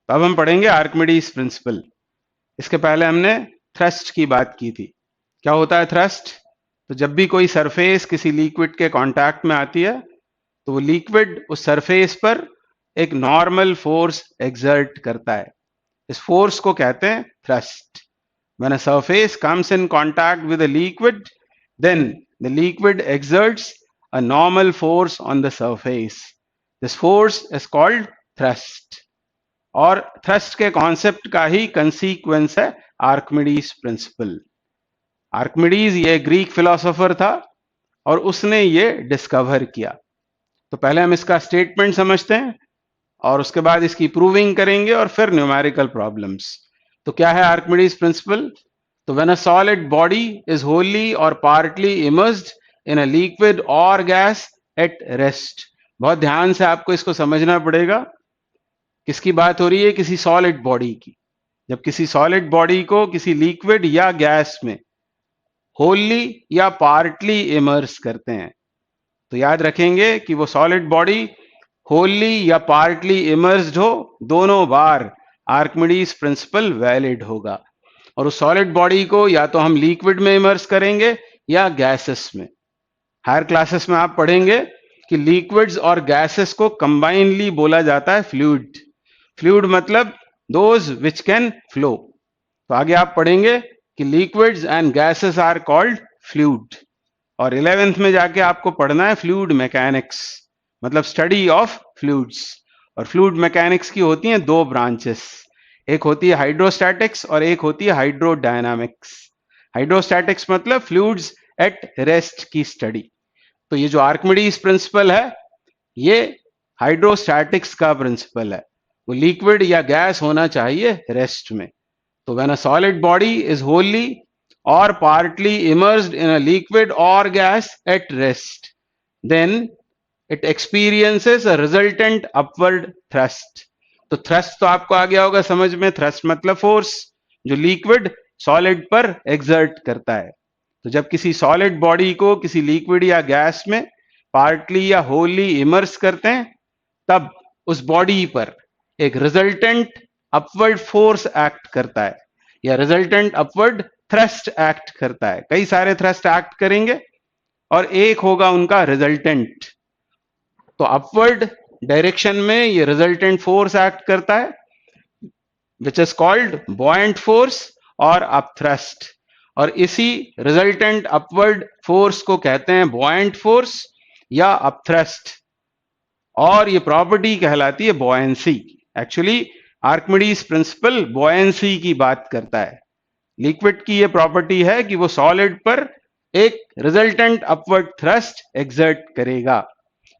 तो अब हम पढ़ेंगे आर्किमिडीज प्रिंसिपल। इसके पहले हमने थ्रस्ट की बात की थी। क्या होता है थ्रस्ट? तो जब भी कोई सरफेस किसी लिक्विड के कांटेक्ट में आती है तो वो लिक्विड उस सरफेस पर एक नॉर्मल फोर्स एक्सर्ट करता है। इस फोर्स को कहते हैं thrust. When a surface comes in contact with a liquid, then the liquid exerts a normal force on the surface. This force is called thrust. और थ्रस्ट के कॉन्सेप्ट का ही consequence है आर्किमिडीज प्रिंसिपल। आर्किमिडीज ये Greek philosopher था और उसने ये discover किया। तो पहले हम इसका स्टेटमेंट समझते हैं और उसके बाद इसकी प्रूविंग करेंगे और फिर न्यूमेरिकल प्रॉब्लम्स। तो क्या है आर्किमिडीज प्रिंसिपल? तो when a solid body is wholly or partly immersed in a liquid or gas at rest। बहुत ध्यान से आपको इसको समझना पड़ेगा। किसकी बात हो रही है? किसी सॉलिड बॉडी की। जब किसी सॉलिड बॉडी को किसी लिक्विड या गैस में होली या पार्टली इमर्स करते हैं तो याद रखेंगे कि वो सॉलिड बॉडी होली या पार्टली इमर्स्ड हो, दोनों बार आर्किमिडीज प्रिंसिपल वैलिड होगा। और उस सॉलिड बॉडी को या तो हम लिक्विड में इमर्स करेंगे या गैसेस में। हायर क्लासेस में आप पढ़ेंगे कि लिक्विड्स और गैसेस को कंबाइनली बोला जाता है फ्लूइड। फ्लूइड मतलब दोज विच कैन फ्लो। तो आगे आप पढ़ेंगे कि liquids and gases are called fluid. और 11th में जाके आपको पढ़ना है फ्लूइड मैकेनिक्स, मतलब स्टडी ऑफ फ्लूइड्स। और फ्लूइड मैकेनिक्स की होती हैं दो ब्रांचेस, एक होती है हाइड्रोस्टैटिक्स और एक होती है हाइड्रोडायनामिक्स। हाइड्रोस्टैटिक्स मतलब फ्लूइड्स एट रेस्ट की स्टडी। तो ये जो आर्किमिडीज प्रिंसिपल है ये हाइड्रोस्टैटिक्स का प्रिंसिपल है। वो लिक्विड या गैस होना चाहिए रेस्ट में। तो when a solid body is Holi or partly immersed in a liquid or gas at rest, then it experiences a resultant upward thrust। तो thrust तो आपको आ गया होगा समझ में। thrust मतलब फोर्स जो लिक्विड सॉलिड पर एक्सर्ट करता है। तो जब किसी सॉलिड बॉडी को किसी लिक्विड या गैस में पार्टली या होली इमर्स करते हैं तब उस बॉडी पर एक रिजल्टेंट अपवर्ड फोर्स एक्ट करता है या रिजल्टेंट अपवर्ड थ्रस्ट एक्ट करता है। कई सारे थ्रस्ट एक्ट करेंगे और एक होगा उनका रिजल्टेंट। तो अपवर्ड डायरेक्शन में ये रिजल्टेंट फोर्स एक्ट करता है which is called buoyant force और अपथ्रस्ट। और इसी रिजल्टेंट अपवर्ड फोर्स को कहते हैं बॉयंट फोर्स या अपथ्रस्ट। और ये प्रॉपर्टी कहलाती है buoyancy. Actually Archimedes principal buoyancy की बात करता है। लिक्विड की ये प्रॉपर्टी है कि वो सॉलिड पर एक रिजल्टेंट अपवर्ड थ्रस्ट एक्सर्ट करेगा।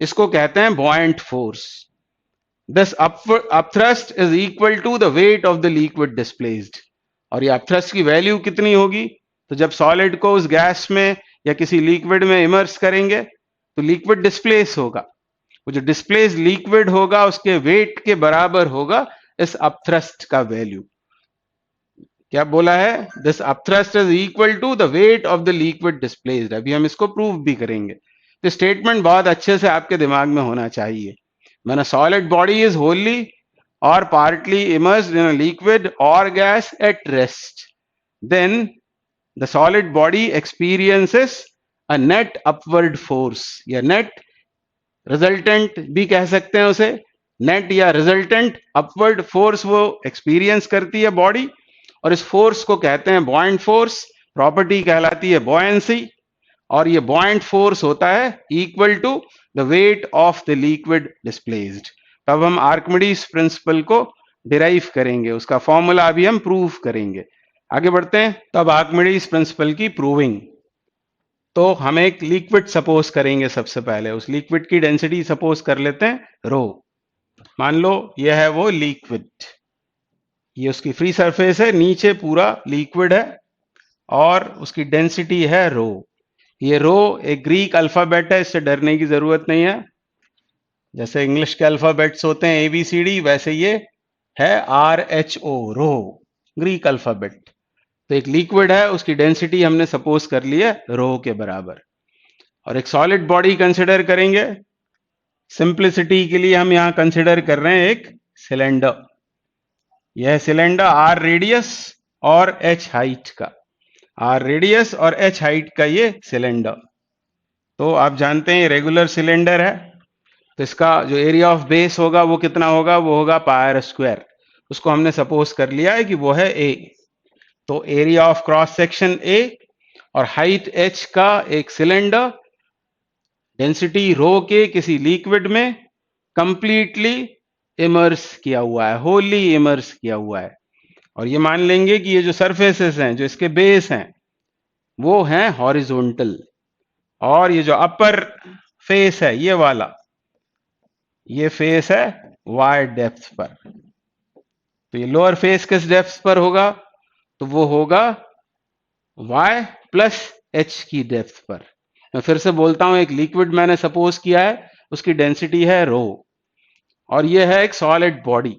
इसको कहते हैं buoyant force. This upthrust is equal to the weight of the liquid displaced. और ये अपथ्रस्ट की वैल्यू कितनी होगी? तो जब सॉलिड को उस गैस में या किसी लिक्विड में इमर्स करेंगे तो लिक्विड डिस्प्लेस होगा। वो जो डिस्प्लेस लिक्विड होगा उसके वेट के बराबर होगा इस अपथ्रस्ट का वैल्यू। क्या बोला है? This upthrust is equal to the weight of the liquid displaced. अभी हम इसको प्रूव भी करेंगे। तो स्टेटमेंट बहुत अच्छे से आपके दिमाग में होना चाहिए। When a solid body is wholly or partly immersed in a liquid or gas at rest, then the solid body experiences a net upward force या net resultant भी कह सकते हैं उसे। नेट या रिजल्टेंट अपवर्ड फोर्स वो experience करती है बॉडी और इस फोर्स को कहते हैं बॉयंट फोर्स। प्रॉपर्टी कहलाती है बॉयंसी और ये बॉयंट फोर्स होता है equal to the weight of the liquid displaced. तब हम आर्किमिडीज प्रिंसिपल को डिराइव करेंगे, उसका फॉर्मूला अभी हम प्रूव करेंगे। आगे बढ़ते हैं। तब आर्किमिडीज प्रिंसिपल की प्रूविंग। तो हम एक लिक्विड सपोज करेंगे। सबसे पहले उस लिक्विड की डेंसिटी सपोज कर लेते हैं रो। मान लो यह है वो लिक्विड, ये उसकी फ्री सरफेस है, नीचे पूरा लिक्विड है और उसकी डेंसिटी है रो। ये रो एक ग्रीक अल्फाबेट है, इससे डरने की जरूरत नहीं है। जैसे इंग्लिश के अल्फाबेट्स होते हैं ABCD, वैसे ये है RHO, रो, ग्रीक अल्फाबेट। तो एक लिक्विड है, उसकी डेंसिटी हमने सपोज कर ली है रो के बराबर। और एक सॉलिड बॉडी कंसिडर करेंगे। सिंप्लिसिटी के लिए हम यहां कंसिडर कर रहे हैं एक सिलेंडर। यह सिलेंडर आर रेडियस और एच हाइट का, आर रेडियस और एच हाइट का ये सिलेंडर। तो आप जानते हैं रेगुलर सिलेंडर है, तो इसका जो एरिया ऑफ बेस होगा वो कितना होगा, वो होगा पाई आर स्क्वायर। उसको हमने सपोज कर लिया है कि वो है ए। तो area of cross section A और हाइट एच का एक सिलेंडर डेंसिटी रो के किसी लिक्विड में कंप्लीटली इमर्स किया हुआ है, होली इमर्स किया हुआ है। और ये मान लेंगे कि ये जो सरफेसेस हैं, जो इसके बेस हैं, वो हैं हॉरिजॉन्टल, और ये जो अपर फेस है ये वाला, ये फेस है वाई डेप्थ पर। तो ये लोअर फेस किस डेप्थ पर होगा, तो वो होगा y प्लस एच की डेप्थ पर। मैं फिर से बोलता हूं, एक लिक्विड मैंने सपोज किया है, उसकी डेंसिटी है रो, और ये है एक सॉलिड बॉडी।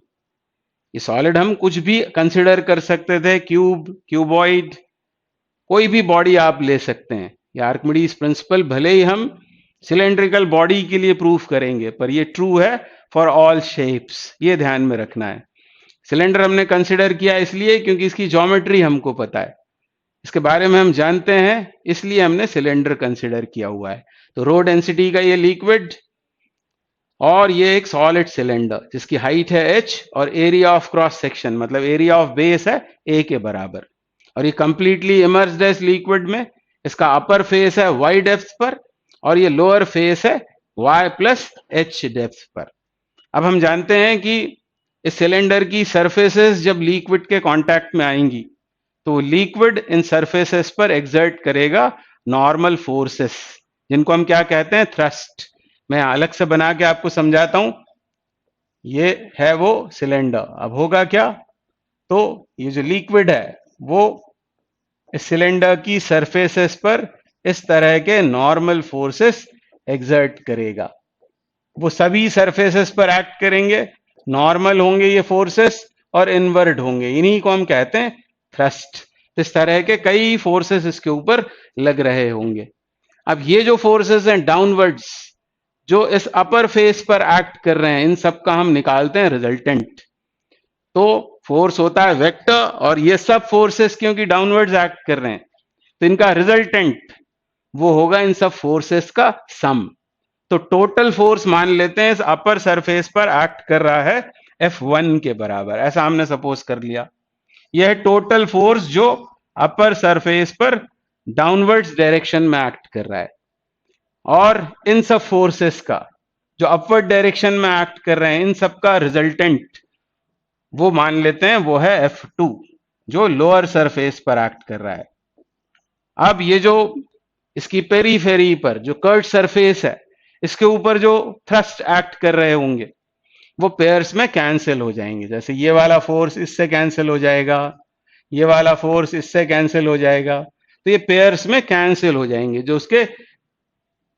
ये सॉलिड हम कुछ भी कंसिडर कर सकते थे, क्यूब, क्यूबॉइड, कोई भी बॉडी आप ले सकते हैं। ये आर्किमिडीज प्रिंसिपल भले ही हम सिलेंड्रिकल बॉडी के लिए प्रूफ करेंगे, पर ये ट्रू है फॉर ऑल शेप्स, ये ध्यान में रखना है। सिलेंडर हमने कंसिडर किया इसलिए क्योंकि इसकी ज्योमेट्री हमको पता है, इसके बारे में हम जानते हैं, इसलिए हमने सिलेंडर कंसिडर किया हुआ है। तो रो डेंसिटी का ये लिक्विड, और ये एक सॉलिड सिलेंडर जिसकी हाइट है h और एरिया ऑफ क्रॉस सेक्शन मतलब एरिया ऑफ बेस है a के बराबर, और ये कंप्लीटली इमर्स्ड है इस लिक्विड में। इसका अपर फेस है y डेप्थ पर और ये लोअर फेस है y प्लस h डेप्थ पर। अब हम जानते हैं कि इस सिलेंडर की सरफेसेस जब लिक्विड के कांटेक्ट में आएंगी तो लिक्विड इन सरफेसेस पर एक्सर्ट करेगा नॉर्मल फोर्सेस, जिनको हम क्या कहते हैं, थ्रस्ट। मैं अलग से बना के आपको समझाता हूं। ये है वो सिलेंडर। अब होगा क्या, तो ये जो लिक्विड है वो इस सिलेंडर की सरफेसेस पर इस तरह के नॉर्मल फोर्सेस एक्सर्ट करेगा। वो सभी सरफेसेस पर एक्ट करेंगे, नॉर्मल होंगे ये फोर्सेस और इनवर्ड होंगे, इन्हीं को हम कहते हैं थ्रस्ट। इस तरह के कई फोर्सेस इसके ऊपर लग रहे होंगे। अब ये जो फोर्सेस हैं डाउनवर्ड्स, जो इस अपर फेस पर एक्ट कर रहे हैं, इन सब का हम निकालते हैं रिजल्टेंट। तो फोर्स होता है वेक्टर, और ये सब फोर्सेस क्योंकि डाउनवर्ड्स एक्ट कर रहे हैं तो इनका रिजल्टेंट वो होगा इन सब फोर्सेस का सम। तो टोटल फोर्स मान लेते हैं इस अपर सरफेस पर एक्ट कर रहा है F1 के बराबर, ऐसा हमने सपोज कर लिया। यह टोटल फोर्स जो अपर सरफेस पर डाउनवर्ड्स डायरेक्शन में एक्ट कर रहा है, और इन सब फोर्सेस का जो अपवर्ड डायरेक्शन में एक्ट कर रहे हैं, इन सब का रिजल्टेंट वो मान लेते हैं वो है F2 जो लोअर सरफेस पर एक्ट कर रहा है। अब ये जो इसकी पेरीफेरी पर जो कर्व्ड सरफेस है, इसके ऊपर जो थ्रस्ट एक्ट कर रहे होंगे वो पेयर्स में कैंसिल हो जाएंगे। जैसे ये वाला फोर्स इससे कैंसिल हो जाएगा, ये वाला फोर्स इससे कैंसिल हो जाएगा, तो ये पेयर्स में कैंसिल हो जाएंगे जो उसके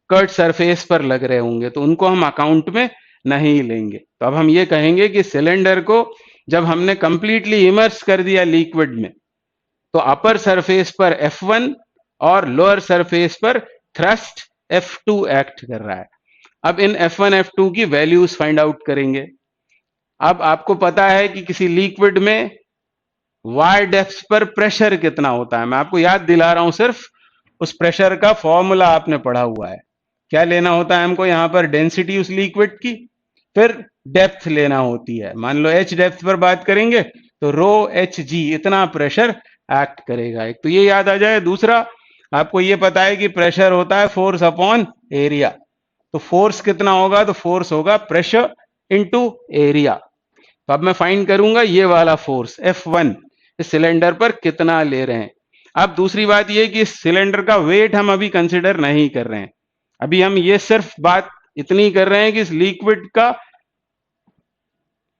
कर्व्ड सरफेस पर लग रहे होंगे, तो उनको हम अकाउंट में नहीं लेंगे। तो अब हम ये कहेंगे कि सिलेंडर को जब हमने कंप्लीटली इमर्स कर दिया लिक्विड में, तो अपर सरफेस पर F1 और लोअर सरफेस पर थ्रस्ट F2 एक्ट कर रहा है। अब इन F1 F2 की वैल्यूज फाइंड आउट करेंगे। अब आपको पता है कि किसी लिक्विड में y डेप्थ पर प्रेशर कितना होता है। मैं आपको याद दिला रहा हूं, सिर्फ उस प्रेशर का फॉर्मूला आपने पढ़ा हुआ है। क्या लेना होता है हमको, यहां पर डेंसिटी उस लिक्विड की, फिर डेप्थ लेना होती है। मान लो h डेप्थ पर बात करेंगे तो रो एच जी, इतना प्रेशर एक्ट करेगा। एक तो ये याद आ जाए। दूसरा, आपको ये पता है कि प्रेशर होता है फोर्स अपॉन एरिया। तो फोर्स कितना होगा, तो फोर्स होगा प्रेशर इंटू एरिया। तो अब मैं फाइंड करूंगा ये वाला फोर्स F1 इस सिलेंडर पर कितना ले रहे हैं। अब दूसरी बात ये कि इस सिलेंडर का वेट हम अभी कंसिडर नहीं कर रहे हैं। अभी हम ये सिर्फ बात इतनी कर रहे हैं कि इस लिक्विड का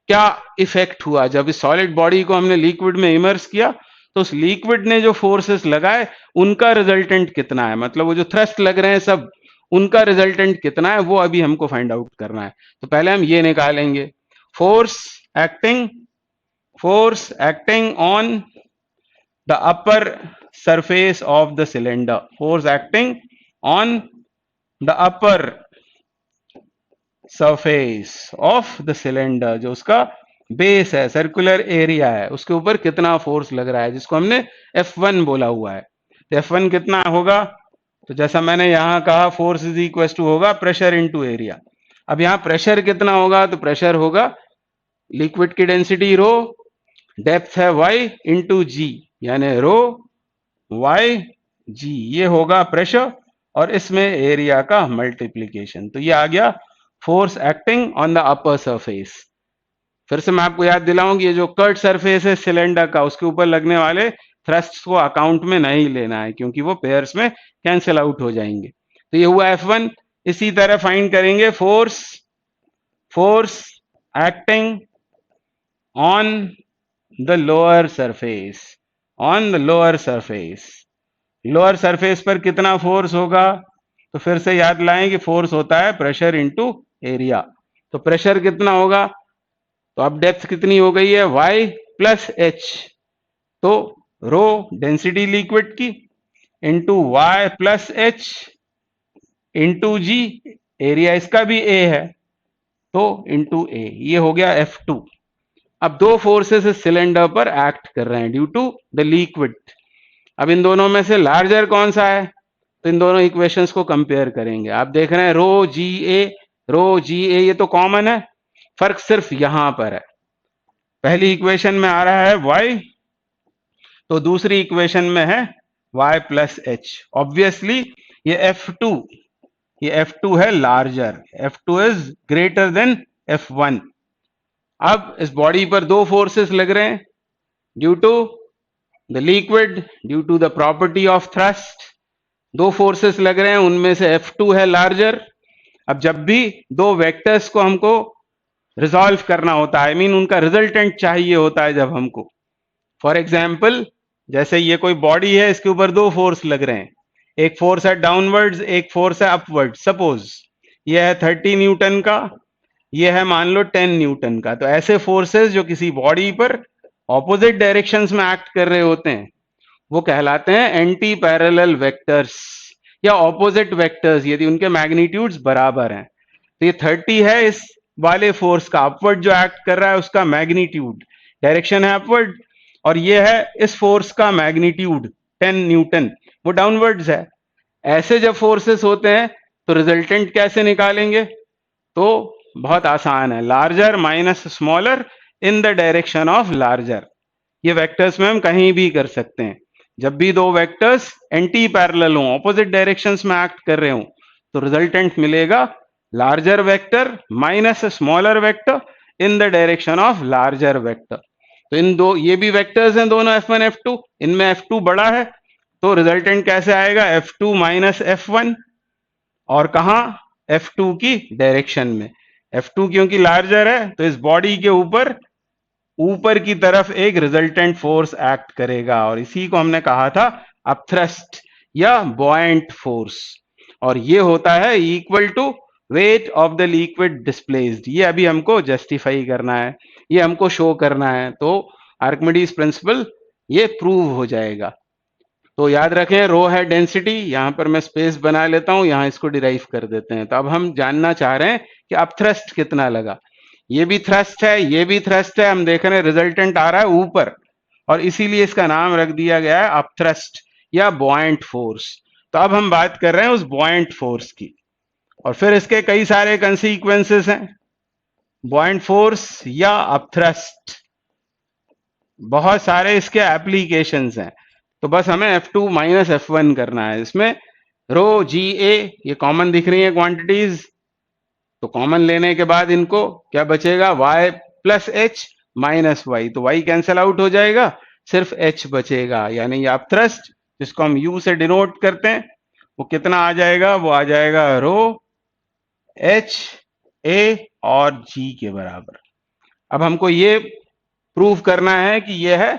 क्या इफेक्ट हुआ। जब इस सॉलिड बॉडी को हमने लिक्विड में इमर्स किया तो उस लिक्विड ने जो फोर्सेस लगाए उनका रिजल्टेंट कितना है, मतलब वो जो थ्रस्ट लग रहे हैं सब, उनका रिजल्टेंट कितना है, वो अभी हमको फाइंड आउट करना है। तो पहले हम ये निकालेंगे, force acting on the upper surface of the cylinder, force acting on the upper surface of the cylinder, जो उसका बेस है, सर्कुलर एरिया है, उसके ऊपर कितना फोर्स लग रहा है, जिसको हमने F1 बोला हुआ है। तो F1 कितना होगा, तो जैसा मैंने यहां कहा फोर्स इज इक्वल टू होगा प्रेशर इनटू एरिया। अब यहाँ प्रेशर कितना होगा, तो प्रेशर होगा लिक्विड की डेंसिटी रो, डेप्थ है y इंटू जी, यानी रो y जी, ये होगा प्रेशर, और इसमें एरिया का मल्टीप्लीकेशन। तो ये आ गया force acting on the upper surface. फिर से मैं आपको याद दिलाऊं कि ये जो कर्ट सरफेस है सिलेंडर का, उसके ऊपर लगने वाले थ्रस्ट को अकाउंट में नहीं लेना है, क्योंकि वो पेयर्स में कैंसिल आउट हो जाएंगे। तो ये हुआ F1। इसी तरह फाइंड करेंगे force acting on the lower surface, lower surface पर कितना फोर्स होगा, तो फिर से याद लाएं कि फोर्स होता है प्रेशर इंटू एरिया। तो प्रेशर कितना होगा, तो अब डेप्थ कितनी हो गई है y प्लस एच, तो रो डेंसिटी लिक्विड की into y plus h into g, area इसका भी a है, तो इंटू a, ये हो गया F2। अब दो फोर्सेस इस सिलेंडर पर एक्ट कर रहे हैं ड्यू टू द लिक्विड। अब इन दोनों में से लार्जर कौन सा है, तो इन दोनों इक्वेशंस को कंपेयर करेंगे। आप देख रहे हैं रो जी ए ये तो कॉमन है, फर्क सिर्फ यहां पर है। पहली इक्वेशन में आ रहा है y, तो दूसरी इक्वेशन में है y प्लस एच। ऑब्वियसली ये F2 है larger, F2 is greater than F1। अब इस बॉडी पर दो फोर्सेस लग रहे हैं due to the liquid, due to the property of thrust. दो फोर्सेस लग रहे हैं, उनमें से F2 है लार्जर। अब जब भी दो वेक्टर्स को हमको रिजॉल्व करना होता है, आई मीन उनका रिजल्टेंट चाहिए होता है जब हमको, फॉर एग्जाम्पल जैसे ये कोई बॉडी है, इसके ऊपर दो फोर्स लग रहे हैं, एक फोर्स है डाउनवर्ड्स, एक फोर्स है अपवर्ड। सपोज ये है 30 न्यूटन का, ये है मान लो 10 न्यूटन का। तो ऐसे फोर्सेस जो किसी बॉडी पर ऑपोजिट डायरेक्शंस में एक्ट कर रहे होते हैं, वो कहलाते हैं एंटी पैरेलल वेक्टर्स या ऑपोजिट वेक्टर्स, यदि उनके मैग्नीट्यूड्स बराबर हैं। तो ये 30 है इस वाले फोर्स का, अपवर्ड जो एक्ट कर रहा है उसका मैग्नीट्यूड, डायरेक्शन है अपवर्ड, और ये है इस फोर्स का मैग्नीट्यूड 10 न्यूटन, वो डाउनवर्ड्स है। ऐसे जब फोर्सेस होते हैं तो रिजल्टेंट कैसे निकालेंगे, तो बहुत आसान है, larger minus smaller in the direction of larger. ये वेक्टर्स में हम कहीं भी कर सकते हैं। जब भी दो वेक्टर्स एंटी पैरेलल हों, ऑपोजिट डायरेक्शंस में एक्ट कर रहे हों, तो रिजल्टेंट मिलेगा larger vector minus smaller vector in the direction of larger vector. तो इन दो, ये भी वेक्टर्स हैं दोनों F1 F2, इनमें F2 बड़ा है, तो रिजल्टेंट कैसे आएगा, F2 माइनस F1, और कहां, F2 की डायरेक्शन में। F2 क्योंकि लार्जर है, तो इस बॉडी के ऊपर की तरफ एक रिजल्टेंट फोर्स एक्ट करेगा, और इसी को हमने कहा था अपथ्रस्ट या बॉयंट फोर्स, और ये होता है equal to weight of the liquid displaced. ये अभी हमको जस्टिफाई करना है, ये हमको शो करना है, तो आर्किमिडीज प्रिंसिपल ये प्रूव हो जाएगा। तो याद रखें, रो है डेंसिटी, यहां पर मैं स्पेस बना लेता हूं, यहां इसको डिराइव कर देते हैं। तो अब हम जानना चाह रहे हैं कि अपथ्रस्ट कितना लगा। ये भी थ्रस्ट है, ये भी थ्रस्ट है, हम देख रहे हैं रिजल्टेंट आ रहा है ऊपर, और इसीलिए इसका नाम रख दिया गया है अपथ्रस्ट या बॉयंट फोर्स। तो अब हम बात कर रहे हैं उस बॉयंट फोर्स की, और फिर इसके कई सारे कंसीक्वेंसेस हैं। बॉयंट फोर्स या अपथ्रस्ट, बहुत सारे इसके एप्लीकेशंस हैं। तो बस हमें F2 माइनस F1 करना है। इसमें रो जी ए ये कॉमन दिख रही है क्वांटिटीज, तो कॉमन लेने के बाद इनको क्या बचेगा, y plus h minus y, तो y कैंसिल आउट हो जाएगा, सिर्फ h बचेगा, यानी ये अपथ्रस्ट जिसको हम u से डिनोट करते हैं, वो कितना आ जाएगा, वो आ जाएगा रो h a और g के बराबर। अब हमको ये प्रूव करना है कि ये है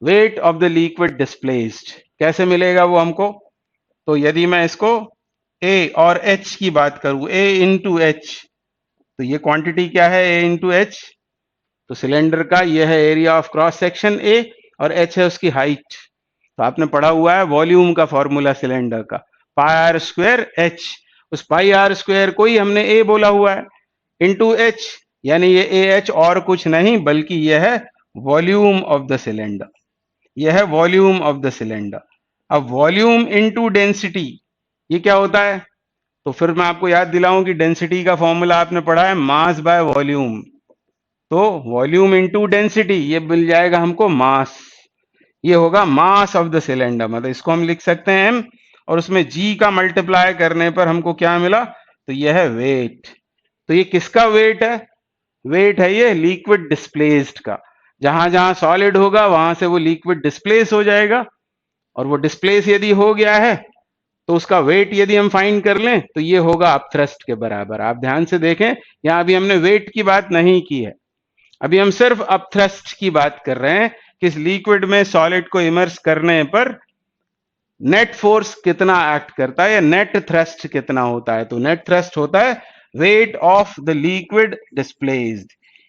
wait of the liquid displaced. कैसे मिलेगा वो हमको, तो यदि मैं इसको a और h की बात करूं, a इंटू एच, तो ये क्वांटिटी क्या है, a इंटू एच, तो सिलेंडर का ये है area of cross section a, और h है उसकी हाइट। तो आपने पढ़ा हुआ है वॉल्यूम का फॉर्मूला सिलेंडर का, पाई आर स्क्वायर h, उस पाई आर स्क्वायर को ही हमने a बोला हुआ है, इंटू एच, यानी ये AH और कुछ नहीं बल्कि यह है वॉल्यूम ऑफ द सिलेंडर, यह है वॉल्यूम ऑफ द सिलेंडर। अब वॉल्यूम इनटू डेंसिटी ये क्या होता है? तो फिर मैं आपको याद दिलाऊं कि डेंसिटी का फॉर्मूला आपने पढ़ा है मास बाय वॉल्यूम। तो वॉल्यूम इनटू डेंसिटी ये मिल जाएगा हमको मास, ये होगा मास ऑफ द सिलेंडर, मतलब इसको हम लिख सकते हैं m, और उसमें g का मल्टीप्लाई करने पर हमको क्या मिला? तो यह है वेट। तो ये किसका वेट है? वेट है ये लिक्विड डिस्प्लेस्ड का। जहां जहां सॉलिड होगा वहां से वो लिक्विड डिस्प्लेस हो जाएगा, और वो डिस्प्लेस यदि हो गया है तो उसका वेट यदि हम फाइंड कर लें तो ये होगा अपथ्रस्ट के बराबर। आप ध्यान से देखें, यहां अभी हमने वेट की बात नहीं की है, अभी हम सिर्फ अपथ्रस्ट की बात कर रहे हैं कि इस लिक्विड में सॉलिड को इमर्स करने पर नेट फोर्स कितना एक्ट करता है या नेट थ्रस्ट कितना होता है। तो नेट थ्रस्ट होता है wait of the liquid displaced,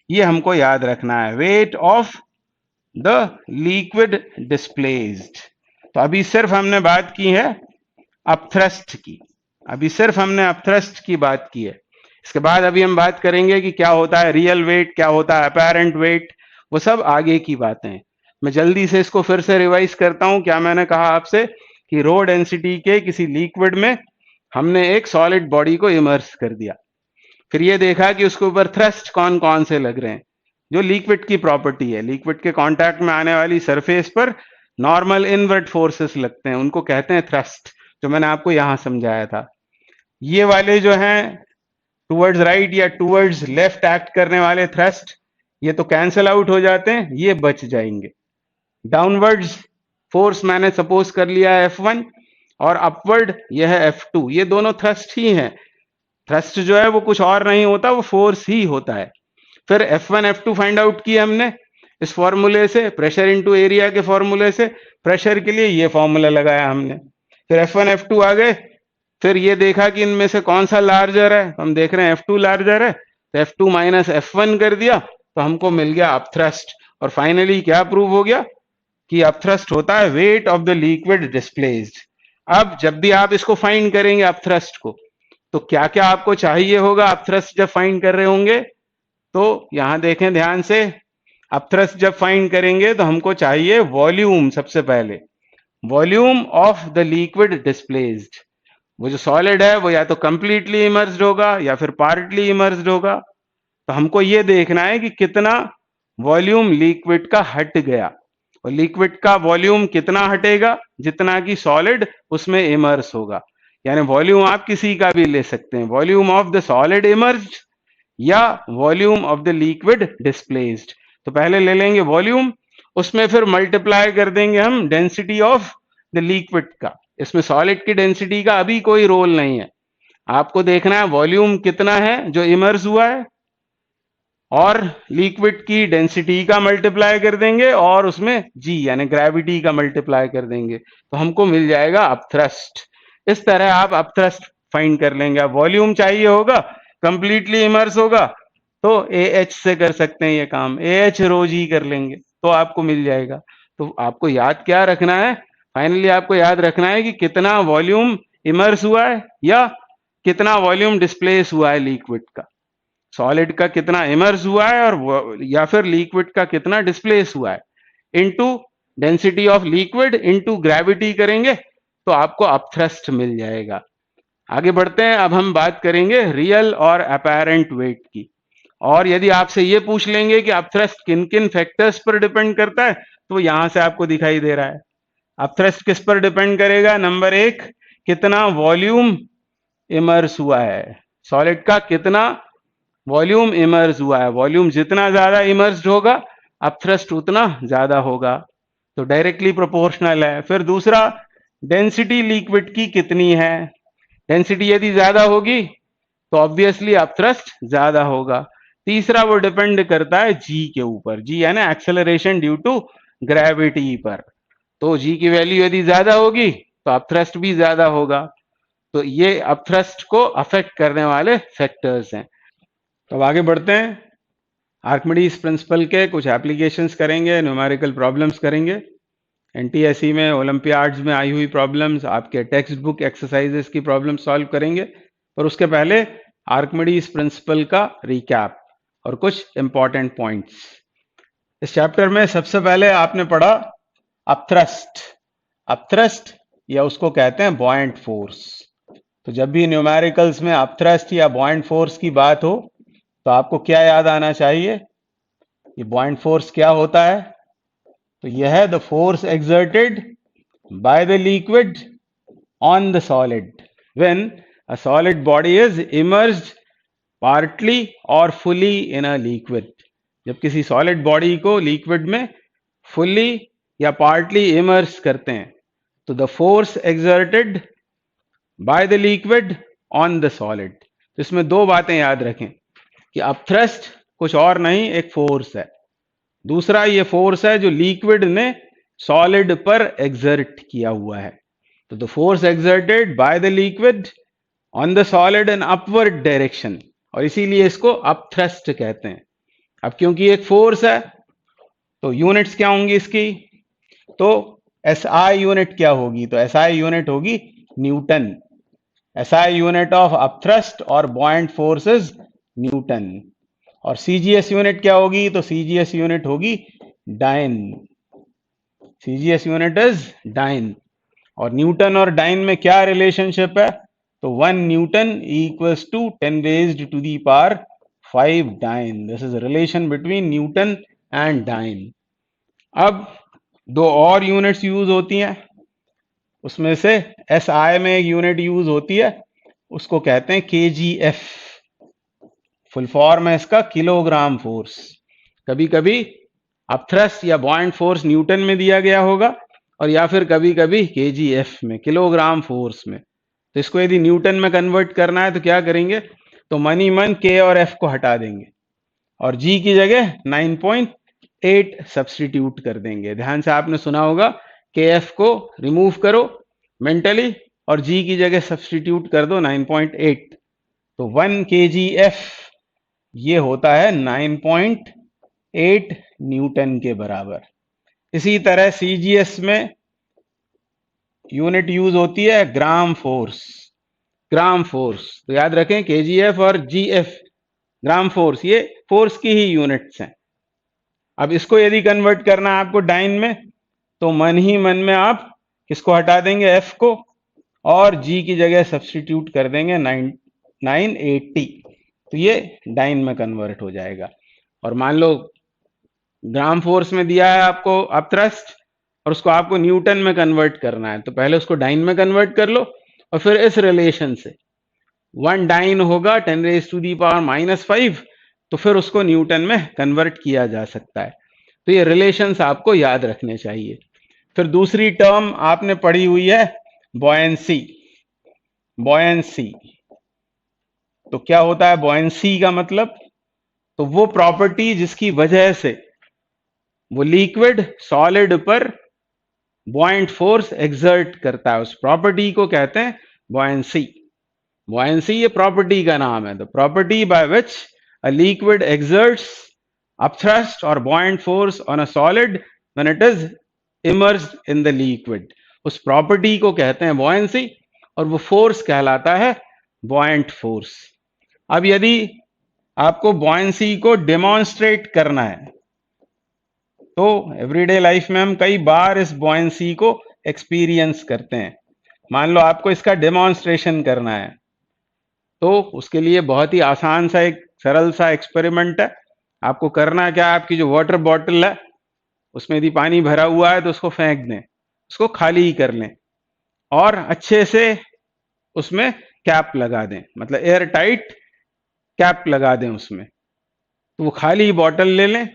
ये हमको याद रखना है, wait of the liquid displaced. तो अभी सिर्फ हमने बात की है अपथ्रस्ट की, अभी सिर्फ हमने अपथ्रस्ट की बात की है। इसके बाद अभी हम बात करेंगे कि क्या होता है रियल वेट, क्या होता है अपैरेंट वेट, वो सब आगे की बातें हैं। मैं जल्दी से इसको फिर से रिवाइज करता हूं। क्या मैंने कहा आपसे कि रो डेंसिटी के किसी लिक्विड में हमने एक सॉलिड बॉडी को इमर्स कर दिया, फिर ये देखा कि उसके ऊपर थ्रस्ट कौन कौन से लग रहे हैं, जो लिक्विड की प्रॉपर्टी है। लिक्विड के कांटेक्ट में आने वाली सरफेस पर नॉर्मल इनवर्ट फोर्सेस लगते हैं, उनको कहते हैं थ्रस्ट, जो मैंने आपको यहां समझाया था। ये वाले जो हैं टूवर्ड्स राइट या टूवर्ड्स लेफ्ट एक्ट करने वाले थ्रस्ट, ये तो कैंसल आउट हो जाते हैं, ये बच जाएंगे। डाउनवर्ड्स फोर्स मैंने सपोज कर लिया है F1, और अपवर्ड यह है F2, ये दोनों थ्रस्ट ही हैं। थ्रस्ट जो है वो कुछ और नहीं होता, वो फोर्स ही होता है। फिर F1 F2 फाइंड आउट किया हमने इस फॉर्मूले से, प्रेशर इनटू एरिया के फॉर्मूले से। प्रेशर के लिए ये फॉर्मूला लगाया हमने, फिर F1 F2 आ गए, फिर ये देखा कि इनमें से कौन सा लार्जर है, हम देख रहे हैं F2 लार्जर है, तो F2 माइनस F1 कर दिया, तो हमको मिल गया अपथ्रस्ट। और फाइनली क्या प्रूव हो गया कि अपथ्रस्ट होता है wait of the liquid displaced. अब जब भी आप इसको फाइंड करेंगे अपथ्रस्ट को, तो क्या क्या आपको चाहिए होगा अपथ्रस्ट जब फाइंड कर रहे होंगे? तो यहां देखें ध्यान से, अपथ्रस्ट जब फाइंड करेंगे तो हमको चाहिए वॉल्यूम, सबसे पहले volume of the liquid displaced. वो जो सॉलिड है वो या तो कंप्लीटली इमर्स्ड होगा या फिर पार्टली इमर्स्ड होगा। तो हमको ये देखना है कि कितना वॉल्यूम लिक्विड का हट गया, और लिक्विड का वॉल्यूम कितना हटेगा, जितना कि सॉलिड उसमें इमर्स होगा। यानी वॉल्यूम आप किसी का भी ले सकते हैं, volume of the solid immersed या volume of the liquid displaced. तो पहले ले लेंगे वॉल्यूम, उसमें फिर मल्टीप्लाई कर देंगे हम डेंसिटी ऑफ द लिक्विड का। इसमें सॉलिड की डेंसिटी का अभी कोई रोल नहीं है, आपको देखना है वॉल्यूम कितना है जो इमर्स हुआ है, और लिक्विड की डेंसिटी का मल्टीप्लाई कर देंगे, और उसमें जी यानी ग्रेविटी का मल्टीप्लाई कर देंगे, तो हमको मिल जाएगा अपथ्रस्ट। इस तरह आप अपथ्रस्ट फाइंड कर लेंगे। अब वॉल्यूम चाहिए होगा, कंप्लीटली इमर्स होगा, तो AH से कर सकते हैं ये काम, AH रो जी कर लेंगे तो आपको मिल जाएगा। तो आपको याद क्या रखना है, फाइनली आपको याद रखना है कि कितना वॉल्यूम इमर्स हुआ है या कितना वॉल्यूम डिस्प्लेस हुआ है लिक्विड का, सॉलिड का कितना इमर्स हुआ है और या फिर लिक्विड का कितना डिस्प्लेस हुआ है, into density of liquid into gravity करेंगे तो आपको अपथ्रस्ट मिल जाएगा। आगे बढ़ते हैं, अब हम बात करेंगे रियल और अपैरेंट वेट की। और यदि आपसे ये पूछ लेंगे कि अपथ्रस्ट किन किन फैक्टर्स पर डिपेंड करता है, तो यहां से आपको दिखाई दे रहा है। अपथ्रस्ट किस पर डिपेंड करेगा? नंबर एक, कितना वॉल्यूम इमर्स हुआ है, सॉलिड का कितना वॉल्यूम इमर्स हुआ है। वॉल्यूम जितना ज्यादा इमर्स्ड होगा अपथ्रस्ट उतना ज्यादा होगा, तो डायरेक्टली प्रोपोर्शनल है। फिर दूसरा, डेंसिटी लिक्विड की कितनी है, डेंसिटी यदि ज्यादा होगी तो ऑब्वियसली अपथ्रस्ट ज्यादा होगा। तीसरा, वो डिपेंड करता है जी के ऊपर, जी यानी एक्सेलरेशन ड्यू टू ग्रेविटी पर, तो जी की वैल्यू यदि ज्यादा होगी तो अपथ्रस्ट भी ज्यादा होगा। तो ये अपथ्रस्ट को अफेक्ट करने वाले फैक्टर्स हैं। तो अब आगे बढ़ते हैं, आर्किमिडीज प्रिंसिपल के कुछ एप्लीकेशंस करेंगे, न्यूमेरिकल प्रॉब्लम्स करेंगे, एनटीएससी में ओलंपियाड्स में आई हुई प्रॉब्लम्स, आपके टेक्स्ट बुक एक्सरसाइजेस की प्रॉब्लम सॉल्व करेंगे। और उसके पहले आर्किमिडीज प्रिंसिपल का रिकैप, और कुछ इंपॉर्टेंट पॉइंट्स। इस चैप्टर में सबसे पहले आपने पढ़ा अपथ्रस्ट। अपथ्रस्ट या उसको कहते हैं बॉयंट फोर्स। तो जब भी न्यूमेरिकल्स में अपथ्रस्ट या बॉयंट फोर्स की बात हो तो आपको क्या याद आना चाहिए? ये बॉयंट फोर्स क्या होता है? तो यह है the force exerted by the liquid on the solid when a solid body is immersed partly और फुली इन अ लिक्विड। जब किसी सॉलिड बॉडी को लिक्विड में फुली या पार्टली इमर्स करते हैं तो the force exerted by the liquid on the solid. तो इसमें दो बातें याद रखें कि अपथ्रस्ट कुछ और नहीं, एक फोर्स है। दूसरा ये फोर्स है जो लिक्विड ने सॉलिड पर एक्सर्ट किया हुआ है। तो the force exerted by the liquid on the solid in upward direction, और इसीलिए इसको अपथ्रस्ट कहते हैं। अब क्योंकि एक फोर्स है तो यूनिट्स क्या होंगी इसकी? तो एसआई यूनिट क्या होगी? तो एसआई यूनिट होगी newton. SI unit of upthrust और बॉयंट फोर्स इज न्यूटन। और सीजीएस यूनिट क्या होगी? तो सीजीएस यूनिट होगी dyne. CGS unit is dyne. और न्यूटन और डाइन में क्या रिलेशनशिप है? तो 1 newton equals to 10 raised to the power 5 dyne. This is relation between newton and dyne. अब दो और यूनिट्स यूज होती हैं, उसमें से एसआई में एक यूनिट यूज होती है, उसको कहते हैं केजीएफ। फुल फॉर्म है इसका किलोग्राम फोर्स। कभी कभी अपथ्रस्ट या बॉयंट फोर्स न्यूटन में दिया गया होगा और या फिर कभी कभी केजीएफ में, किलोग्राम फोर्स में। तो इसको यदि न्यूटन में कन्वर्ट करना है तो क्या करेंगे? तो मन ही मन के और एफ को हटा देंगे और जी की जगह 9.8 सब्स्टिट्यूट कर देंगे। ध्यान से आपने सुना होगा के एफ को रिमूव करो मेंटली और जी की जगह सब्स्टिट्यूट कर दो 9.8। तो 1 kgf ये होता है 9.8 न्यूटन के बराबर। इसी तरह सीजीएस में यूनिट यूज होती है ग्राम फोर्स। ग्राम फोर्स तो याद रखें केजीएफ और जीएफ ग्राम फोर्स, ये फोर्स की ही यूनिट्स हैं। अब इसको यदि कन्वर्ट करना है आपको डाइन में तो मन ही मन में आप किसको हटा देंगे? एफ को, और जी की जगह सब्स्टिट्यूट कर देंगे 980। तो ये डाइन में कन्वर्ट हो जाएगा। और मान लो ग्राम फोर्स में दिया है आपको अपथ्रस्ट और उसको आपको न्यूटन में कन्वर्ट करना है, तो पहले उसको डाइन में कन्वर्ट कर लो और फिर इस रिलेशन से 1 डाइन होगा 10 रेज़ टू दी पावर -5, तो फिर उसको न्यूटन में कन्वर्ट किया जा सकता है। तो ये रिलेशंस आपको याद रखने चाहिए। फिर दूसरी टर्म आपने पढ़ी हुई है बॉयंसी। बॉयंसी तो क्या होता है? बॉयंसी का मतलब तो वो प्रॉपर्टी जिसकी वजह से वो लिक्विड सॉलिड पर बॉयंट फोर्स एक्सर्ट करता है, उस प्रॉपर्टी को कहते हैं बॉयंसी। बॉयंसी ये प्रॉपर्टी का नाम है। The property by which a liquid exerts upthrust और buoyant force on a solid when it is immersed in the liquid, उस प्रॉपर्टी को कहते हैं बॉयंसी और वो फोर्स कहलाता है बॉयंट फोर्स। अब यदि आपको बॉयंसी को डेमोन्स्ट्रेट करना है तो एवरीडे लाइफ में हम कई बार इस बॉयंसी को एक्सपीरियंस करते हैं। मान लो आपको इसका डेमोन्स्ट्रेशन करना है तो उसके लिए बहुत ही आसान सा एक सरल सा एक्सपेरिमेंट है। आपको करना क्या है? आपकी जो वाटर बॉटल है उसमें यदि पानी भरा हुआ है तो उसको फेंक दें, उसको खाली ही कर लें और अच्छे से उसमें कैप लगा दें, मतलब एयर टाइट कैप लगा दें उसमें। तो वो खाली बॉटल ले लें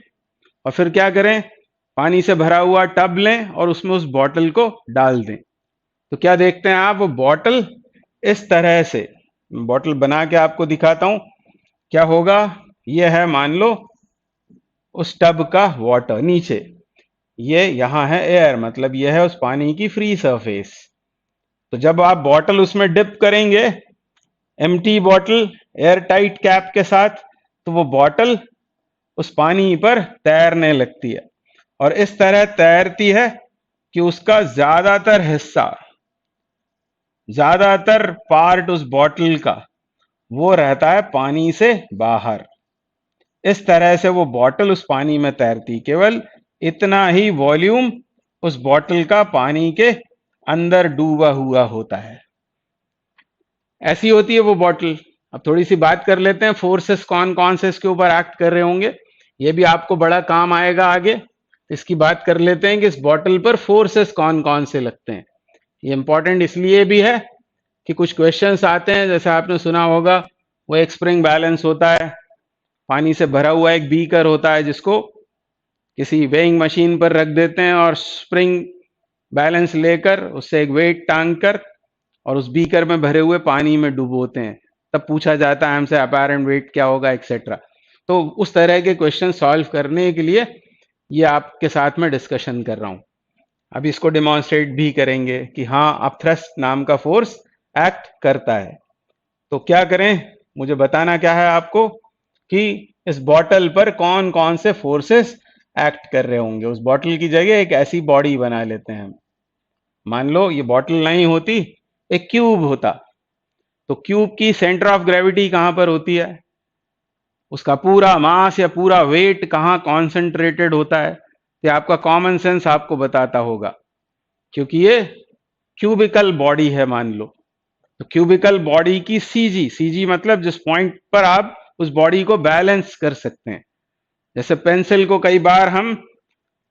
और फिर क्या करें? पानी से भरा हुआ टब लें और उसमें उस बॉटल को डाल दें। तो क्या देखते हैं आप? वो बॉटल इस तरह से, बॉटल बना के आपको दिखाता हूं क्या होगा। ये है मान लो उस टब का वाटर, नीचे ये यहां है एयर, मतलब ये है उस पानी की फ्री सरफेस। तो जब आप बॉटल उसमें डिप करेंगे empty bottle air tight cap के साथ, तो वो बॉटल उस पानी पर तैरने लगती है और इस तरह तैरती है कि उसका ज्यादातर पार्ट उस बॉटल का वो रहता है पानी से बाहर। इस तरह से वो बॉटल उस पानी में तैरती, केवल इतना ही वॉल्यूम उस बॉटल का पानी के अंदर डूबा हुआ होता है। ऐसी होती है वो बॉटल। अब थोड़ी सी बात कर लेते हैं फोर्सेस कौन कौन से इसके ऊपर एक्ट कर रहे होंगे, ये भी आपको बड़ा काम आएगा आगे। इसकी बात कर लेते हैं कि इस बॉटल पर फोर्सेस कौन कौन से लगते हैं। ये इंपॉर्टेंट इसलिए भी है कि कुछ क्वेश्चंस आते हैं, जैसे आपने सुना होगा वो एक स्प्रिंग बैलेंस होता है, पानी से भरा हुआ एक बीकर होता है जिसको किसी वेइंग मशीन पर रख देते हैं और स्प्रिंग बैलेंस लेकर उससे एक वेट टांग कर और उस बीकर में भरे हुए पानी में डुबोते हैं। तब पूछा जाता है हमसे अपैरेंट वेट क्या होगा, एक्सेट्रा। तो उस तरह के क्वेश्चन सॉल्व करने के लिए ये आपके साथ में डिस्कशन कर रहा हूं। अब इसको डिमॉन्स्ट्रेट भी करेंगे कि हाँ अब थ्रस्ट नाम का फोर्स एक्ट करता है। तो क्या करें, मुझे बताना क्या है आपको कि इस बॉटल पर कौन कौन से फोर्सेस एक्ट कर रहे होंगे। उस बॉटल की जगह एक ऐसी बॉडी बना लेते हैं हम। मान लो ये बॉटल नहीं होती, एक क्यूब होता, तो क्यूब की सेंटर ऑफ ग्रेविटी कहां पर होती है, उसका पूरा मास या पूरा वेट कहां कॉन्सेंट्रेटेड होता है, ये आपका कॉमन सेंस आपको बताता होगा, क्योंकि ये क्यूबिकल बॉडी है मान लो। तो क्यूबिकल बॉडी की सीजी, सीजी मतलब जिस पॉइंट पर आप उस बॉडी को बैलेंस कर सकते हैं, जैसे पेंसिल को कई बार हम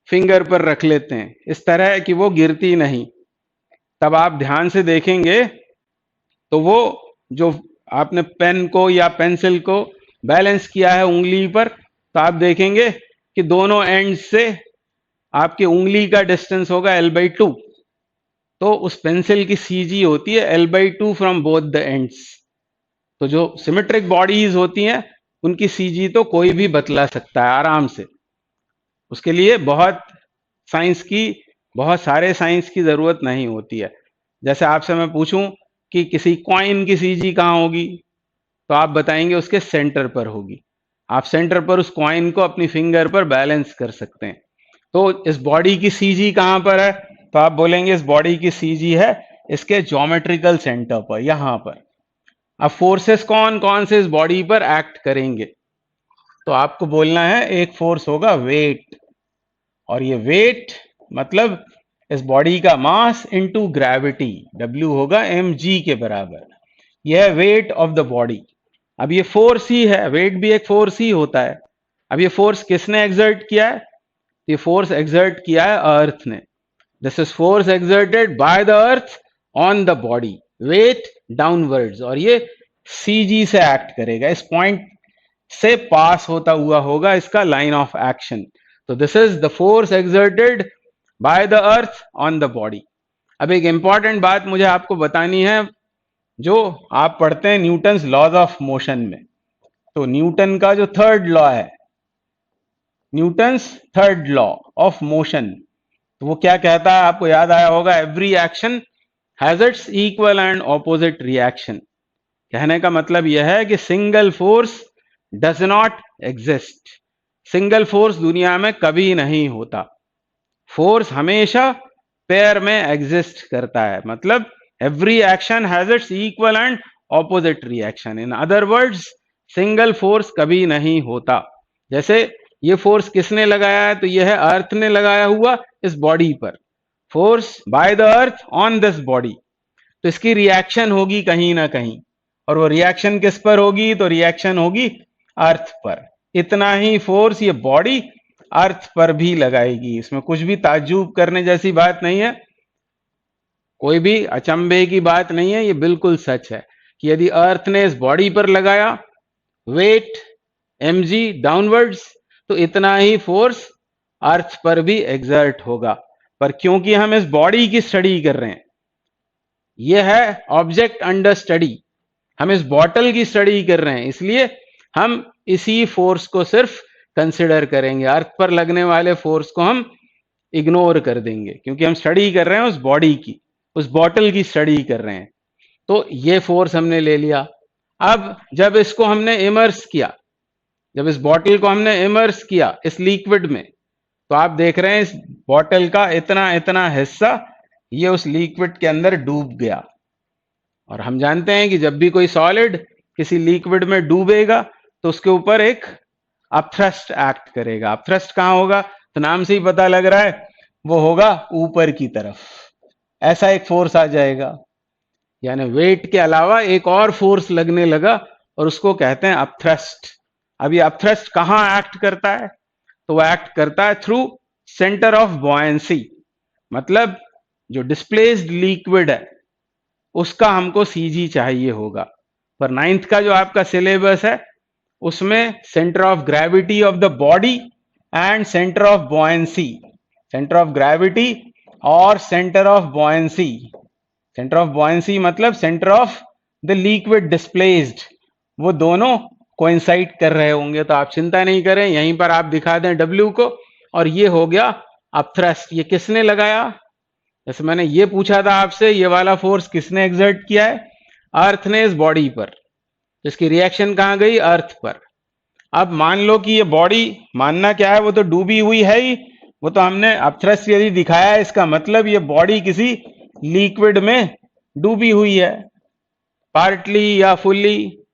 फिंगर पर रख लेते हैं इस तरह कि वो गिरती नहीं। तब आप ध्यान से देखेंगे तो वो जो आपने पेन को या पेंसिल को बैलेंस किया है उंगली पर, तो आप देखेंगे कि दोनों एंड से आपकी उंगली का डिस्टेंस होगा L/2। तो उस पेंसिल की सीजी होती है L/2 from both the ends. तो जो सिमेट्रिक बॉडीज होती हैं उनकी सीजी तो कोई भी बतला सकता है आराम से। उसके लिए बहुत सारे साइंस की जरूरत नहीं होती है। जैसे आपसे मैं पूछूं कि किसी कॉइन की सीजी कहाँ होगी, तो आप बताएंगे उसके सेंटर पर होगी। आप सेंटर पर उस कॉइन को अपनी फिंगर पर बैलेंस कर सकते हैं। तो इस बॉडी की सीजी कहां पर है, तो आप बोलेंगे इस बॉडी की सीजी है इसके ज्योमेट्रिकल सेंटर पर, यहां पर। अब फोर्सेस कौन कौन से इस बॉडी पर एक्ट करेंगे, तो आपको बोलना है एक फोर्स होगा वेट, और ये वेट मतलब इस बॉडी का मास इनटू ग्रेविटी, W होगा mg के बराबर। यह है वेट ऑफ द बॉडी। अब ये फोर्स ही है, वेट भी एक फोर्स ही होता है। अब ये फोर्स किसने एक्सर्ट किया है, ये फोर्स एक्सर्ट किया है अर्थ ने। This is force exerted by the earth on the body, weight downwards, और ये सीजी से एक्ट करेगा, इस पॉइंट से पास होता हुआ होगा इसका लाइन ऑफ एक्शन। तो this is the force exerted by the earth on the body. अब एक इंपॉर्टेंट बात मुझे आपको बतानी है, जो आप पढ़ते हैं न्यूटन्स लॉज ऑफ मोशन में। तो न्यूटन का जो थर्ड लॉ है, Newton's third law of motion, तो वो क्या कहता है आपको याद आया होगा, every action has its equal and opposite reaction. कहने का मतलब यह है कि single force does not exist. Single force दुनिया में कभी नहीं होता, फोर्स हमेशा पेयर में एग्जिस्ट करता है। मतलब every action has its equal and opposite reaction. In other words single force कभी नहीं होता। जैसे ये फोर्स किसने लगाया है, तो यह है अर्थ ने लगाया हुआ इस बॉडी पर, force by the earth on this body. तो इसकी रिएक्शन होगी कहीं ना कहीं, और वो रिएक्शन किस पर होगी, तो रिएक्शन होगी अर्थ पर। इतना ही फोर्स ये बॉडी अर्थ पर भी लगाएगी। इसमें कुछ भी ताज्जुब करने जैसी बात नहीं है, कोई भी अचंभे की बात नहीं है, ये बिल्कुल सच है कि यदि अर्थ ने इस बॉडी पर लगाया वेट mg डाउनवर्ड्स, तो इतना ही फोर्स अर्थ पर भी एग्जर्ट होगा। पर क्योंकि हम इस बॉडी की स्टडी कर रहे हैं, यह है ऑब्जेक्ट अंडर स्टडी, हम इस बॉटल की स्टडी कर रहे हैं, इसलिए हम इसी फोर्स को सिर्फ कंसिडर करेंगे। अर्थ पर लगने वाले फोर्स को हम इग्नोर कर देंगे, क्योंकि हम स्टडी कर रहे हैं उस बॉडी की, उस बॉटल की स्टडी कर रहे हैं। तो ये फोर्स हमने ले लिया। अब जब इसको हमने इमर्स किया, जब इस बॉटल को हमने इमर्स किया इस लिक्विड में, तो आप देख रहे हैं इस बॉटल का इतना इतना हिस्सा ये उस लिक्विड के अंदर डूब गया। और हम जानते हैं कि जब भी कोई सॉलिड किसी लिक्विड में डूबेगा तो उसके ऊपर एक अपथ्रस्ट एक्ट करेगा। अपथ्रस्ट कहां होगा? तो नाम से ही पता लग रहा है वो होगा ऊपर की तरफ। ऐसा एक फोर्स आ जाएगा, यानी वेट के अलावा एक और फोर्स लगने लगा और उसको कहते हैं अपथ्रस्ट। अब ये अपथ्रस्ट कहां एक्ट करता है? तो वो एक्ट करता है थ्रू सेंटर ऑफ बॉयंसी, मतलब जो डिस्प्लेस्ड लिक्विड है उसका हमको सीजी चाहिए होगा। पर नाइन्थ का जो आपका सिलेबस है उसमें centre of gravity of the body and centre of buoyancy, centre of gravity और centre of buoyancy, centre of buoyancy मतलब centre of the liquid displaced, वो दोनों कोइंसाइड कर रहे होंगे। तो आप चिंता नहीं करें, यहीं पर आप दिखा दें W को, और ये हो गया अपथ्रस्ट। ये किसने लगाया? जैसे मैंने ये पूछा था आपसे, ये वाला फोर्स किसने एग्जर्ट किया है? अर्थ ने इस बॉडी पर। इसकी रिएक्शन कहां गई? अर्थ पर। अब मान लो कि ये बॉडी, मानना क्या है, वो तो डूबी हुई है ही, वो तो हमने अपथ्रस्ट यदि दिखाया है, इसका मतलब ये बॉडी किसी लिक्विड में डूबी हुई है, पार्टली या फुल्ली।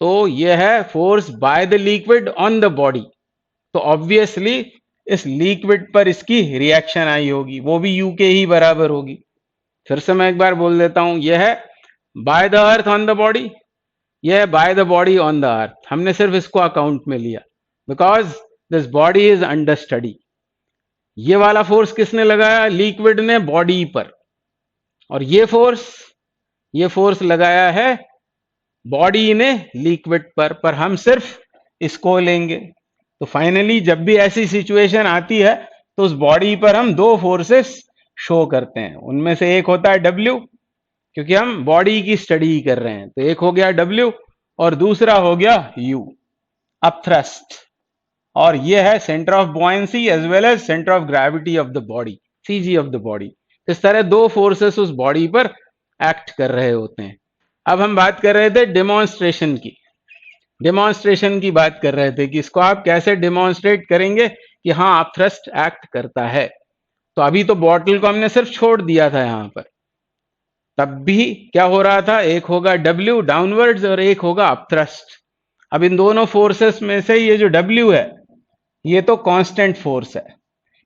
तो यह है force by the liquid on the body. तो ऑब्वियसली इस लिक्विड पर इसकी रिएक्शन आई होगी, वो भी यू के ही बराबर होगी। फिर से मैं एक बार बोल देता हूं, यह है bye the earth on the body, यह है by the body on the earth. हमने सिर्फ इसको अकाउंट में लिया because this body is under study. ये वाला फोर्स किसने लगाया? लिक्विड ने बॉडी पर। और ये फोर्स लगाया है बॉडी ने लिक्विड पर हम सिर्फ इसको लेंगे। तो फाइनली जब भी ऐसी सिचुएशन आती है तो उस बॉडी पर हम दो फोर्सेस शो करते हैं। उनमें से एक होता है W, क्योंकि हम बॉडी की स्टडी कर रहे हैं, तो एक हो गया W और दूसरा हो गया U, अपथ्रस्ट। और ये है centre of buoyancy as well as centre of gravity of the body, CG of the body. इस तरह दो फोर्सेस उस बॉडी पर एक्ट कर रहे होते हैं। अब हम बात कर रहे थे डेमोन्स्ट्रेशन की बात कर रहे थे कि इसको आप कैसे डेमोन्स्ट्रेट करेंगे कि हाँ अपथ्रस्ट एक्ट करता है। तो अभी तो बॉटल को हमने सिर्फ छोड़ दिया था यहां पर, तब भी क्या हो रहा था? एक होगा W डाउनवर्ड्स और एक होगा अपथ्रस्ट। अब इन दोनों फोर्सेस में से ये जो W है ये तो कांस्टेंट फोर्स है,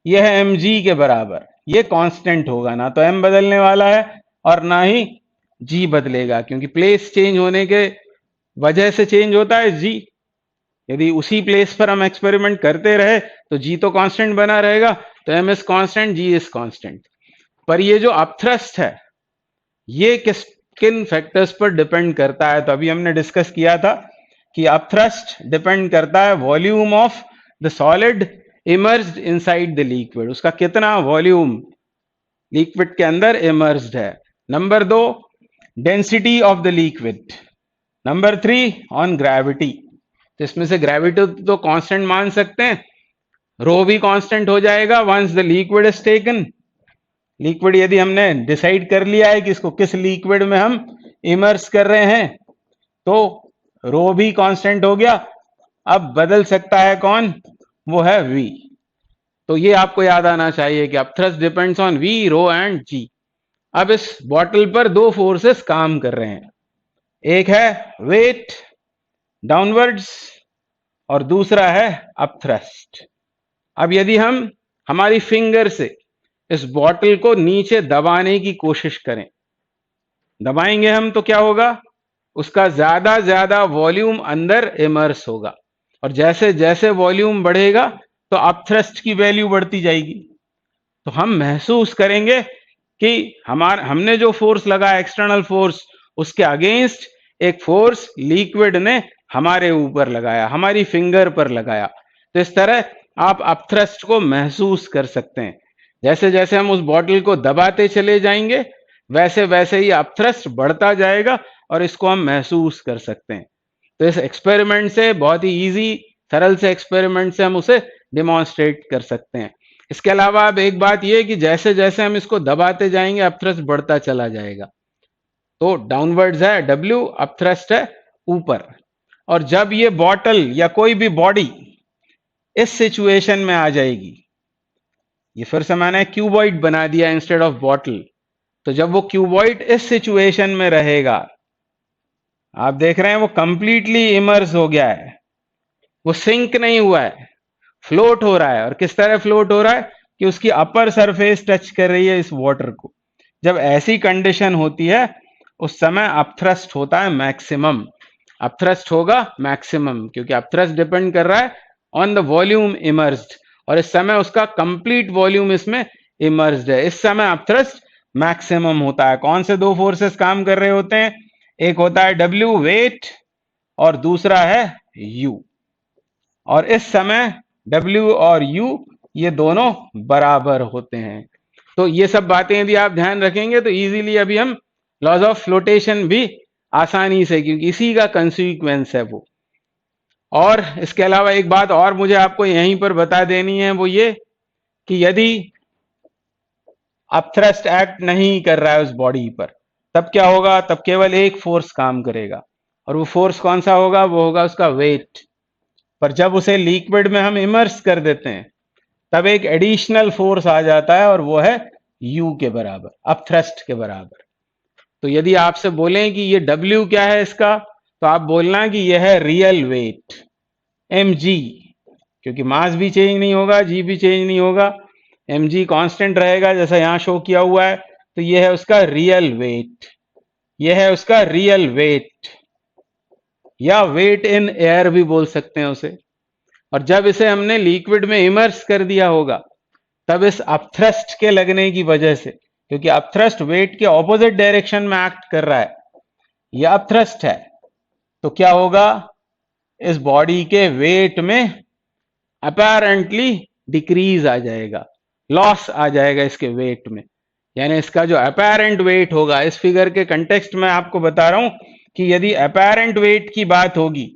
ये है mg के बराबर, ये कांस्टेंट होगा, ना तो m बदलने वाला है और ना ही g बदलेगा, क्योंकि प्लेस चेंज होने के वजह से चेंज होता है g। यदि उसी प्लेस पर हम एक्सपेरिमेंट करते रहे तो g तो कांस्टेंट बना रहेगा, तो m is constant, g is constant. पर ये जो अपथ्रस्ट है ये किन फैक्टर्स पर डिपेंड करता है? तो अभी हमने डिस्कस किया था कि अपथ्रस्ट डिपेंड करता है volume of the solid emerged inside the liquid, उसका कितना वॉल्यूम लिक्विड के अंदर इमर्ज्ड है। Number 2, density of the liquid. Number 3, on gravity. तो इसमें से ग्रेविटी तो कांस्टेंट मान सकते हैं, रो भी कांस्टेंट हो जाएगा once the liquid is taken. Liquid यदि हमने डिसाइड कर लिया है कि इसको किस लिक्विड में हम इमर्स कर रहे हैं, तो रो भी कांस्टेंट हो गया। अब बदल सकता है कौन? वो है V। तो ये आपको याद आना चाहिए कि upthrust depends on V, rho and G। अब इस बॉटल पर दो फोर्सेस काम कर रहे हैं, एक है वेट डाउनवर्ड्स और दूसरा है अपथ्रस्ट। अब यदि हम हमारी फिंगर से इस बॉटल को नीचे दबाने की कोशिश करें, दबाएंगे हम तो क्या होगा? उसका ज्यादा वॉल्यूम अंदर इमर्स होगा, और जैसे जैसे वॉल्यूम बढ़ेगा तो अपथ्रस्ट की वैल्यू बढ़ती जाएगी। तो हम महसूस करेंगे कि हमने जो फोर्स लगाया, एक्सटर्नल फोर्स, उसके अगेंस्ट एक फोर्स लिक्विड ने हमारे ऊपर लगाया, हमारी फिंगर पर लगाया। तो इस तरह आप अपथ्रस्ट को महसूस कर सकते हैं। जैसे जैसे हम उस बॉटल को दबाते चले जाएंगे वैसे वैसे ही अपथ्रस्ट बढ़ता जाएगा और इसको हम महसूस कर सकते हैं। तो इस एक्सपेरिमेंट से, बहुत ही इजी सरल से एक्सपेरिमेंट से हम उसे डिमॉन्स्ट्रेट कर सकते हैं। इसके अलावा अब एक बात यह कि जैसे जैसे हम इसको दबाते जाएंगे अपथ्रस्ट बढ़ता चला जाएगा। तो डाउनवर्ड्स है W, अपथ्रस्ट है ऊपर। और जब ये बॉटल या कोई भी बॉडी इस सिचुएशन में आ जाएगी, ये फिर से मैंने क्यूबॉइड बना दिया इंस्टेड ऑफ बॉटल, तो जब वो क्यूबॉइड इस सिचुएशन में रहेगा, आप देख रहे हैं वो कंप्लीटली इमर्स हो गया है, वो सिंक नहीं हुआ है, फ्लोट हो रहा है। और किस तरह फ्लोट हो रहा है कि उसकी अपर सरफेस टच कर रही है इस वाटर को। जब ऐसी कंडीशन होती है उस समय अपथ्रस्ट होता है मैक्सिमम, अपथ्रस्ट होगा मैक्सिमम, क्योंकि अपथ्रस्ट डिपेंड कर रहा है ऑन द वॉल्यूम इमर्स्ड, और इस समय उसका कंप्लीट वॉल्यूम इसमें इमर्स्ड है। इस समय अपथ्रस्ट मैक्सिमम होता है। कौन से दो फोर्सेस काम कर रहे होते हैं? एक होता है W वेट और दूसरा है U, और इस समय W और U ये दोनों बराबर होते हैं। तो ये सब बातें यदि आप ध्यान रखेंगे तो इजीली अभी हम लॉज ऑफ फ्लोटेशन भी आसानी से, क्योंकि इसी का कंसिक्वेंस है वो। और इसके अलावा एक बात और मुझे आपको यहीं पर बता देनी है, वो ये कि यदि अपथ्रस्ट एक्ट नहीं कर रहा है उस बॉडी पर, तब क्या होगा? तब केवल एक फोर्स काम करेगा, और वो फोर्स कौन सा होगा? वो होगा उसका वेट। पर जब उसे लिक्विड में हम इमर्स कर देते हैं तब एक एडिशनल फोर्स आ जाता है, और वो है यू के बराबर, अपथ्रस्ट के बराबर। तो यदि आपसे बोलें कि ये डब्ल्यू क्या है इसका, तो आप बोलना कि यह है रियल वेट mg, क्योंकि मास भी चेंज नहीं होगा, जी भी चेंज नहीं होगा, mg कांस्टेंट रहेगा जैसा यहां शो किया हुआ है। तो यह है उसका रियल वेट, यह है उसका रियल वेट, या वेट इन एयर भी बोल सकते हैं उसे। और जब इसे हमने लिक्विड में इमर्स कर दिया होगा तब इस अपथ्रस्ट के लगने की वजह से, क्योंकि अपथ्रस्ट वेट के ऑपोजिट डायरेक्शन में एक्ट कर रहा है, यह अपथ्रस्ट है, तो क्या होगा? इस बॉडी के वेट में अपेरेंटली डिक्रीज आ जाएगा, लॉस आ जाएगा इसके वेट में। यानी इसका जो अपेरेंट वेट होगा, इस फिगर के कंटेक्स्ट में आपको बता रहा हूं कि यदि अपेरेंट वेट की बात होगी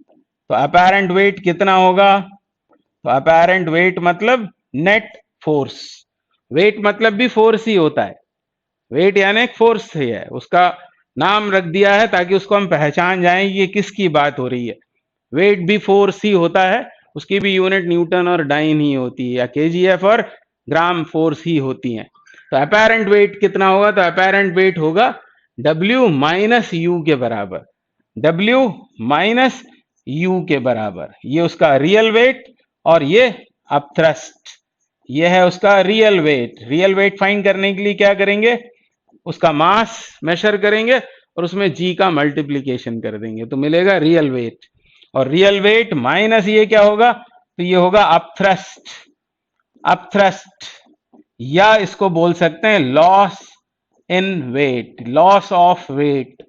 तो अपेरेंट वेट कितना होगा? तो अपेरेंट वेट मतलब नेट फोर्स। वेट मतलब भी फोर्स ही होता है, वेट यानी एक फोर्स ही है, उसका नाम रख दिया है ताकि उसको हम पहचान जाएं कि ये किसकी बात हो रही है। वेट भी फोर्स ही होता है, उसकी भी यूनिट न्यूटन और डाइन ही होती है, या केजीएफ और ग्राम फोर्स ही होती हैं। तो अपेरेंट वेट कितना होगा? तो अपेरेंट वेट होगा W माइनस यू के बराबर, W माइनस यू के बराबर। ये उसका रियल वेट और ये अपथ्रस्ट, ये है उसका real weight. Real weight find करने के लिए क्या करेंगे? उसका मास मेजर करेंगे और उसमें जी का मल्टीप्लीकेशन कर देंगे तो मिलेगा रियल वेट। और रियल वेट माइनस ये क्या होगा? तो ये होगा अपथ्रस्ट, अपथ्रस्ट, या इसको बोल सकते हैं loss in weight, loss of weight,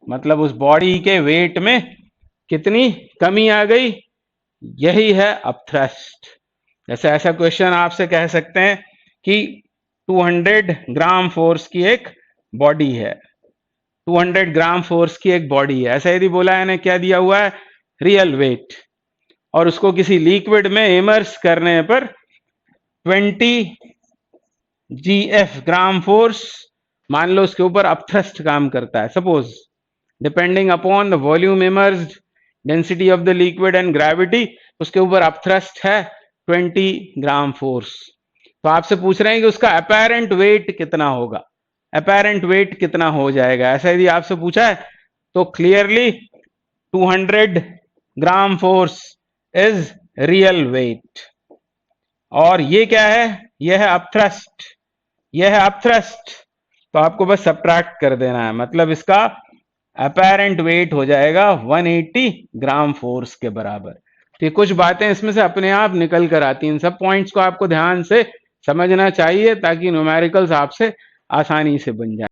मतलब उस बॉडी के वेट में कितनी कमी आ गई, यही है अपथ्रस्ट। जैसे ऐसा क्वेश्चन आपसे कह सकते हैं कि 200 ग्राम फोर्स की एक बॉडी है, 200 ग्राम फोर्स की एक बॉडी है, ऐसा यदि बोला है ना, क्या दिया हुआ है? रियल वेट, और उसको किसी लिक्विड में इमर्स करने पर 20 GF ग्राम फोर्स मान लो उसके ऊपर अपथ्रस्ट काम करता है। Suppose depending upon the volume immersed, density of the liquid and gravity, उसके ऊपर अपथ्रस्ट है 20 ग्राम फोर्स। तो आपसे पूछ रहे हैं कि उसका अपेरेंट वेट कितना होगा, अपेरेंट वेट कितना हो जाएगा। ऐसा यदि आपसे पूछा है तो clearly 200 gram force is real weight, और ये क्या है? यह है अपथ्रस्ट, यह है अपथ्रस्ट। तो आपको बस सब्ट्रैक्ट कर देना है, मतलब इसका अपेरेंट वेट हो जाएगा 180 ग्राम फोर्स के बराबर। तो कुछ बातें इसमें से अपने आप निकल कर आती हैं, इन सब पॉइंट्स को आपको ध्यान से समझना चाहिए ताकि न्यूमेरिकल्स आपसे आसानी से बन जाए।